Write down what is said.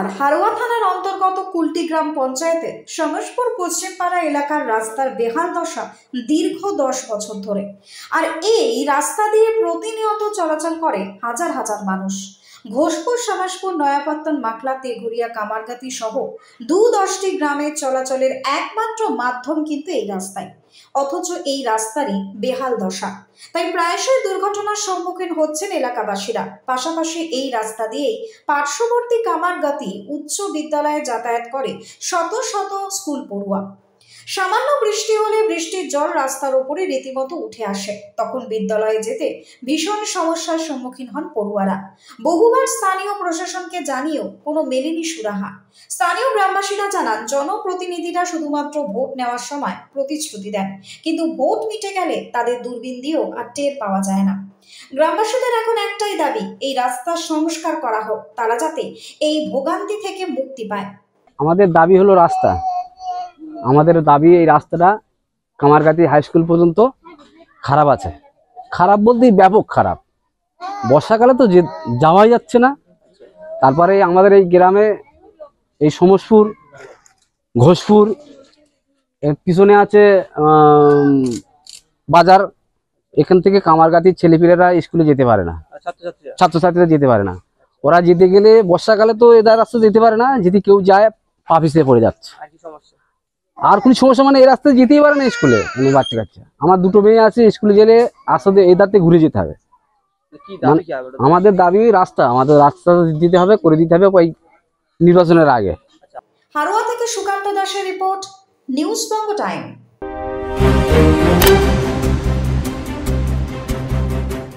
নমস্কার। হারোয়া থানার অন্তর্গত কুলটি গ্রাম পঞ্চায়েতের সমসপুর পশ্চিমপাড়া এলাকার রাস্তার বেহাল দশা দীর্ঘ 10 বছর ধরে। আর এই রাস্তা দিয়ে প্রতিনিয়ত চলাচল করে হাজার হাজার মানুষ। ঘোষপুর, সমসপুর, নয়াপত্তন, মাখলা, তেঘুরিয়া, কামারগাতি সহ 10টি গ্রামের চলাচলের একমাত্র মাধ্যম কিন্তু এই রাস্তায়। অথচ এই রাস্তারই বেহাল দশা, তাই প্রায়শই দুর্ঘটনার সম্মুখীন হচ্ছেন এলাকাবাসীরা। পাশাপাশি এই রাস্তা দিয়েই পার্শ্ববর্তী কামারগাতি উচ্চ বিদ্যালয়ে যাতায়াত করে শত শত স্কুল পড়ুয়া। সামান্য বৃষ্টি হলে বৃষ্টির জল রাস্তার উপরে রীতিমতো উঠে আসে, তখন বিদ্যালয়ে যেতে ভীষণ সমস্যার সম্মুখীন হন পড়ুয়ারা। বহুবার স্থানীয় প্রশাসনকে জানিয়েও কোনো মেলেনি সুরাহা। স্থানীয় গ্রামবাসীরা জানান, জনপ্রতিনিধিরা শুধুমাত্র ভোট নেওয়ার সময় প্রতিশ্রুতি দেন, কিন্তু ভোট মিটে গেলে তাদের দূরবীন দিয়েও আর টের পাওয়া যায় না। গ্রামবাসীদের এখন একটাই দাবি, এই রাস্তার সংস্কার করা হোক, তারা যাতে এই ভোগান্তি থেকে মুক্তি পায়। আমাদের দাবি হলো রাস্তা। আমাদের দাবি এই রাস্তাটা কামারগাতি হাই স্কুল পর্যন্ত খারাপ আছে। খারাপ বলতেই ব্যাপক খারাপ। বর্ষাকালে তো যাওয়াই যাচ্ছে না। তারপরে আমাদের এই গ্রামে এই সমসপুর, ঘোষপুর, এর পিছনে আছে বাজার। এখান থেকে কামারগাতির ছেলেপিলেরা স্কুলে যেতে পারে না, ছাত্রছাত্রীরা যেতে পারে না। ওরা যেতে গেলে বর্ষাকালে তো এদের রাস্তা যেতে পারে না, যদি কেউ যায় পা পিছলে পড়ে যাচ্ছে। আর কোনো সমস্যা মানে এই রাস্তায় যেতেই পারে না স্কুলে কোনো বাচ্চা কাচ্চা। আমার দুটো মেয়ে আছে, স্কুলে গেলে আসলে এই দাঁড়তে ঘুরে যেতে হবে। আমাদের দাবি রাস্তা, আমাদের রাস্তা দিতে হবে, করে দিতে হবে ওই নির্বাচনের আগে। হারোয়া থেকে সুকান্ত দাসের রিপোর্ট, নিউজ বঙ্গ টাইম।